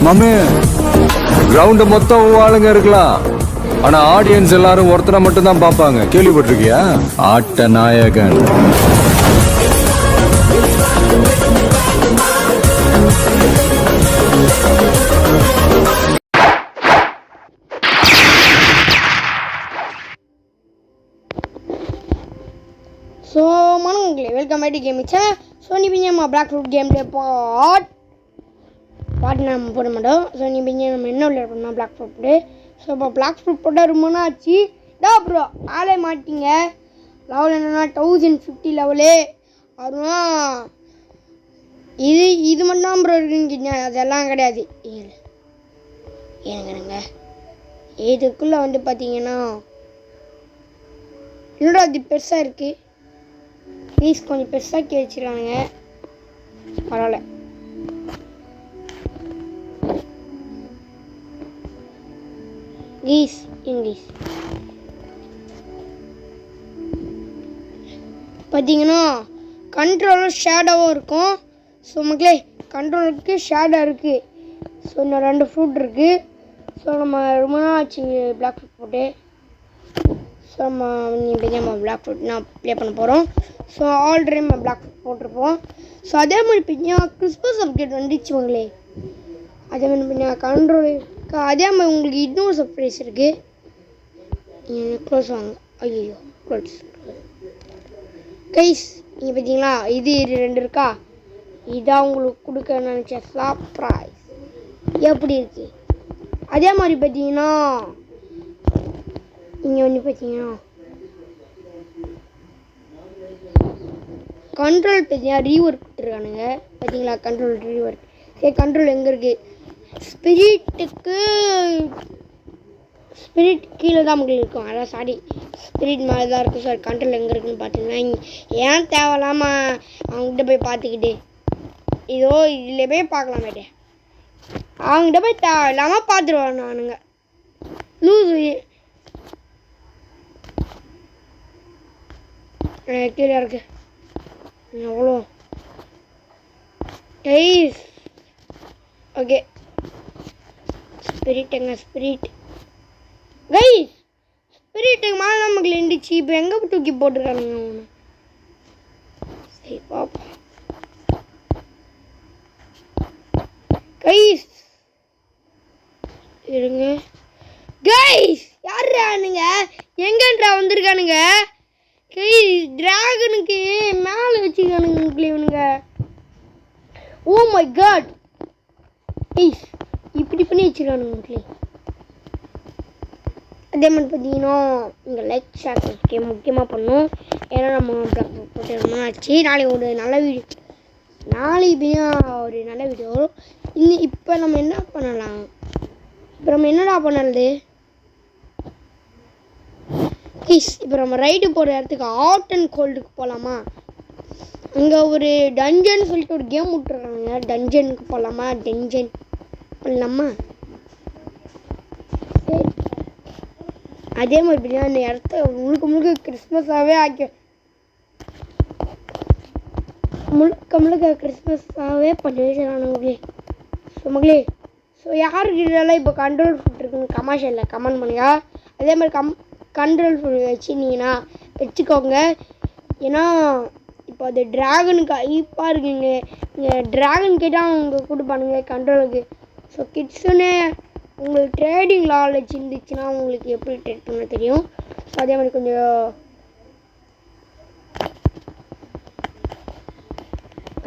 மாமே கிரவுண்ட் மொத்தம் ஆளுங்க இருக்கலாம், ஆனா ஆடியன்ஸ் எல்லாரும் ஒருத்தரை மட்டும் தான் பாப்பாங்க. கேள்விப்பட்டிருக்கியா? ஆட்ட நாயகன். ஸோ மனங்களே welcome back to gaming channel. So நீ நம்ம பிளாக் ஃப்ரூட் கேம் பிளே பாட்டு நம்ம போட மாட்டோம். ஸோ நீ நம்ம என்ன விளையாட பண்ணோம் பிளாக் ஃப்ரூட். ஸோ இப்போ பிளாக் ஃப்ரூட் போட்டால் ரொம்ப நாள் ஆச்சு. இதான் அப்புறம் ஆளே மாட்டிங்க. லெவல் என்னென்னா 1050 லெவலு. அதுவும் இது மட்டும் தான் ப்ரோ இருக்குன்னு அதெல்லாம் கிடையாது. ஏங்க இதுக்குள்ளே வந்து பார்த்தீங்கன்னா என்னோட அது பெருசாக இருக்குது. ப்ளீஸ் கொஞ்சம் பெருசாக்கி வச்சுருக்கானுங்க, பரவாயில்ல. இங்கிலீஷ் பார்த்தீங்கன்னா கண்ட்ரோலும் ஷேடோவும் இருக்கும். ஸோ மக்களே கண்ட்ரோலுக்கு ஷேடோ இருக்குது. ஸோ இன்னும் 2 ஃப்ரூட் இருக்குது. ஸோ நம்ம ரொம்ப நாள் ஆச்சு பிளாக் ஃப்ரூட் போட்டு. ஸோ நம்ம பிளாக் ஃப்ரூட் நான் ப்ளே பண்ண போகிறோம். ஸோ ஆல்ரெடி நம்ம பிளாக் ஃப்ரூட் போட்டிருப்போம். ஸோ அதே மாதிரி பின்னா கிறிஸ்மஸ் அப்டேட் வந்துச்சு மக்களே. அதே மாதிரி பின்னா கண்ட்ரோல் அதே மாதிரி உங்களுக்கு இன்னொரு சர்ப்ரைஸ் இருக்குது. க்ளோஸ் வாங்க. ஐயோ க்ளோஸ் கைஸ். நீங்கள் பார்த்தீங்களா இது 2 இருக்கா? இதான் உங்களுக்கு கொடுக்க நினச்ச சர்ப்ரைஸ். எப்படி இருக்குது? அதே மாதிரி பார்த்தீங்கன்னா இங்கே வந்து பார்த்தீங்கன்னா கண்ட்ரோல் பார்த்தீங்கன்னா ரீவொர்க் கொடுத்துருக்கானுங்க. பார்த்தீங்களா கண்ட்ரோல் ரீவொர்க். சரி கண்ட்ரோல் எங்கே இருக்குது? ஸ்பிரிட் கீழே தான் மக்கள் இருக்கும். அதான் சாரி ஸ்பிரிட் மேலே தான் இருக்கும். சாரி கண்ட்ரோல் எங்கே இருக்குன்னு பார்த்தீங்கன்னா ஏன் தேவையில்லாமல் அவங்ககிட்ட போய் பார்த்துக்கிட்டு இதோ இதில் போய் பார்க்கலாமேட்டே. அவங்ககிட்ட போய் தேவையில்லாமல் பார்த்துருவாங்க நானுங்க லூஸு. கீழே இருக்கு எவ்வளோ கைஸ். ஓகே ஸ்பிரிட் எங்க? ஸ்பிரிட் கைஸ் ஸ்பிரிட்டுக்கு மேலே நமக்கு இருந்துச்சு. இப்போ எங்கே தூக்கி போட்டுருக்கானுங்க ஒன்று. சரி பாப்பா கைஸ் இருங்க. கைஸ் யாருங்க எங்கன்றா வந்திருக்கானுங்க? டிராகனுக்கு மேலே வச்சுக்கானுங்க இவனுங்க. ஓ மை காட் ப்ளீஸ் இப்படி பண்ணி வச்சுருக்கானுங்க. அதே மாதிரி பார்த்தீங்கன்னா இங்கே லைக் ஷேர் சப்ஸ்கிரைப் முக்கியமாக பண்ணணும். ஏன்னா நம்ம போட்டு ரொம்ப ஆச்சு. நாளைக்கு ஒரு நல்ல வீடியோ ஒரு நல்ல வீடியோ வரும். இப்போ நம்ம என்ன பண்ணலாம்? இப்போ நம்ம என்னடா பண்ணது? இப்போ நம்ம ரைடு போகிற இடத்துக்கு ஹாட் அண்ட் கோல்டுக்கு போகலாமா? அங்கே ஒரு டஞ்சன் சொல்லிட்டு ஒரு கேம் விட்டுருக்காங்க. டஞ்சனுக்கு போகலாமா? டஞ்சன் பண்ணலாமா? சரி அதே மாதிரி அந்த இடத்த முழுக்க கிறிஸ்மஸாகவே முழுக்க கிறிஸ்மஸாகவே பண்ணி வச்சுருக்கானுங்களே. ஸோ மக்களே ஸோ யாருக்கிட்டலாம் இப்போ கண்ட்ரோல் ஃபுட் இருக்குன்னு கமர்ஷியலில் கமெண்ட் பண்ணுங்க. அதே மாதிரி கண்ட்ரோல் ஃபுட் வச்சுருந்தீங்கன்னா வச்சுக்கோங்க. ஏன்னா இப்போ அது ட்ராகனுக்கு ஐப்பாக இருக்குங்க. நீங்கள் ட்ராகன் கேட்டால் அவங்க கொடுப்பானுங்க கண்ட்ரோலுக்கு. ஸோ கிட்ஸுன்னு உங்களுக்கு ட்ரேடிங் நாலேஜ் இருந்துச்சுன்னா உங்களுக்கு எப்படி ட்ரேட் பண்ண தெரியும். ஸோ அதே மாதிரி கொஞ்சம்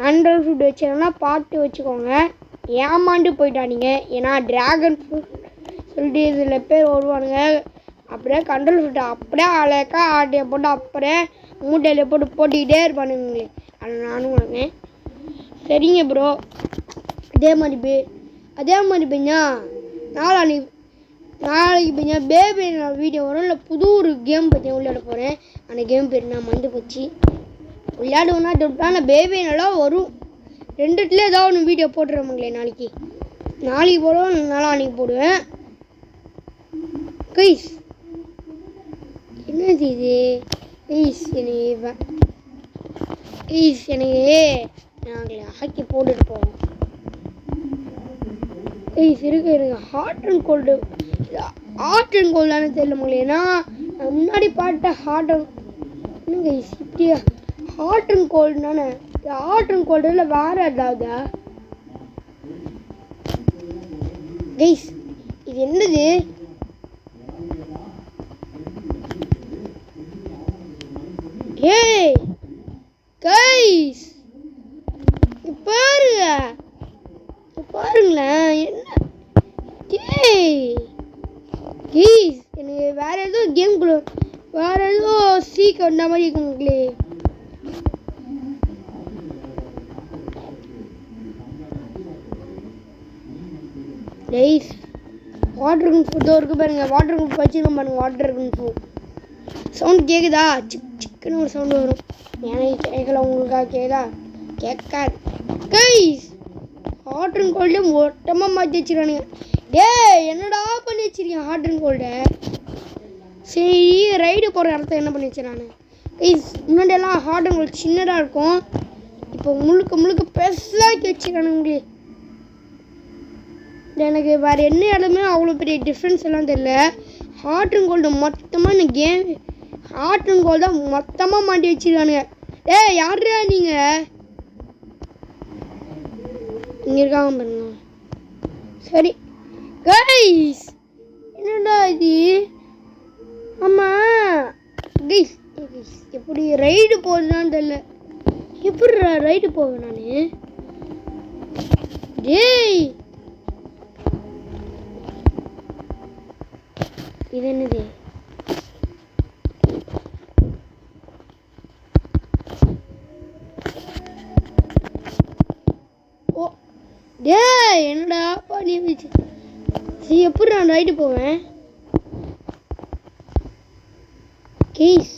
கண்ட்ரோல் ஃபுட் வச்சுருந்தா பார்த்து வச்சுக்கோங்க. ஏமாண்டு போயிட்டானுங்க. ஏன்னா ட்ராகன் ஃப்ரூட் சொல்லிட்டு இதில் பேர் வருவானுங்க. அப்படியே கண்ட்ரோல் ஃபுட்டை அப்படியே அழகா ஆட்டையை போட்டு அப்படியே மூட்டையில் போட்டு போட்டுக்கிட்டே இருப்பானுங்களே. அது நானும் வாங்கினேன். சரிங்க ப்ரோ. அதே மாதிரி பின்னா நாளைக்கு பின்னா பேபி வீடியோ வரும். இல்லை புது ஒரு கேம் பற்றி விளையாட போகிறேன். அந்த கேம் பேர் நான் மறந்து போச்சு. விளையாடுவேன்னா ஆனால் பேபி நல்லா வரும். 2த்துல ஏதாவது ஒன்று வீடியோ போட்டுருவாங்களே. நாளைக்கு போடுவேன், நாளைக்கு போடுவேன். கைஸ் என்னது இது? எனக்கு நாங்கள் ஹாக்கி போட்டுட்டு போவோம். இருங்க ஹாட் அண்ட் கோல்டு தானே தெரியல மக்களே. ஏன்னா நான் முன்னாடி பாட்ட ஹாட் அண்ட் இப்படியா ஹாட் அண்ட் கோல்டு தானே. ஹாட் அண்ட் கோல்டுல வேற ஏதாவதா கைஸ்? இது என்னது? ஏய் கைஸ் பாருங்களேன் என்ன? கைஸ் எனக்கு வேற ஏதோ கேம் வேற ஏதோ சீக் வந்த மாதிரி இருக்கு மக்களே. கைஸ் வாட்டர் கன் ஃபுட் இருக்கு பாருங்க. வாட்டர் கன் வச்சுருக்கோம் பாருங்க. வாட்டர் கன் ஃபுட் சவுண்ட் கேட்குதா? சிக்குன்னு ஒரு சவுண்டு வரும். எனக்கு கேட்கல, உங்களுக்காக கேட்குதா? கேட்காது. கைஸ் ஹாட் அண்ட் கோல்டே மொத்தமாக மாற்றி வச்சுருக்கானுங்க. என்னடா பண்ணி வச்சிருக்கேன் ஹாட் அண்ட் கோல்டை? சரி ரைடு போகிற இடத்த என்ன பண்ணி வச்சுருக்கானு? கைஸ் முன்னாடியெல்லாம் ஹாட் அண்ட் கோல்டு சின்னதாக இருக்கும், இப்போ முழுக்க பெருசாக்கி வச்சுருக்கானுங்க. எனக்கு வேறு என்ன இடமே அவ்வளோ பெரிய டிஃப்ரென்ஸ் எல்லாம் தெரியல. ஹாட் அண்ட் கோல்டு மொத்தமாக இந்த கேம் ஹாட் அண்ட் கோல்டு தான் மொத்தமாக மாட்டி வச்சிருக்கானுங்க. யாருடா நீங்கள்? இங்கே இருக்காங்க பாருங்க. சரி கைஸ் என்னடா இது? ஆமாம் கைஸ் எப்படி ரைடு போகுதுன்னு தெரியல. எப்படி ரைடு போவேன் நான்? இது என்னது? ஓ என்னடா பண்ணி வச்சு எப்படி நான் ரைடு போவேன்? கேஸ்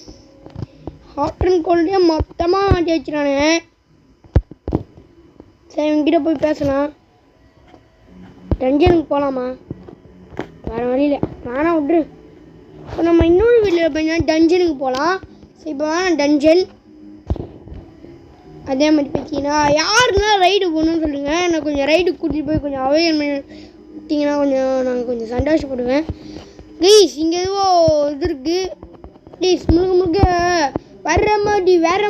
ஹாட் அண்ட் கோல்டே மொத்தமாக மாட்டி வச்சுறானே. சரி இவங்கிட்ட போய் பேசலாம். டஞ்சனுக்கு போகலாமா? வேறு வழியில் வேணாம் விட்ரு. இப்போ நம்ம இன்னொரு வீட்டில் போய் டஞ்சனுக்கு போகலாம். ஸோ இப்போ வேணாம் டஞ்சன். அதே மாதிரி பார்த்தீங்கன்னா யாருன்னா ரைடு போகணுன்னு சொல்லுங்கள். நான் கொஞ்சம் ரைடு கூட்டிகிட்டு போய் கொஞ்சம் அவையர் பண்ணிங்கன்னா நாங்கள் கொஞ்சம் சந்தோஷப்படுவேன். ப்ளீஸ் இங்கே எதுவோ இது இருக்குது. ப்ளீஸ் முழுக்க வேற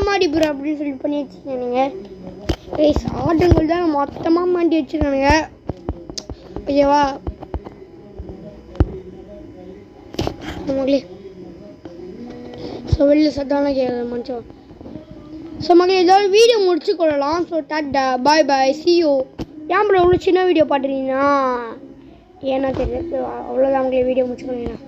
மாடி ப்ரோ அப்படின்னு சொல்லிட்டு பண்ணி வச்சுருக்கேன். நீங்கள் ப்ளீஸ் ஆட்டங்கள் தான் மொத்தமாக மாட்டி வச்சுருக்கானுங்க. ஓகேவா மக்களே? ஸோ வெளியில் சத்தான கேட்குற மனுஷன். ஸோ மக்களே ஏதாவது வீடியோ முடிச்சு கொள்ளலாம். So tata bye bye C you. ஏன் ப்ரோ இவ்வளோ சின்ன வீடியோ பார்த்துருக்கீங்கன்னா ஏன்னா தெரியுது. அவ்வளோதான் மக்களே, வீடியோ முடிச்சுக்கோங்கண்ணா.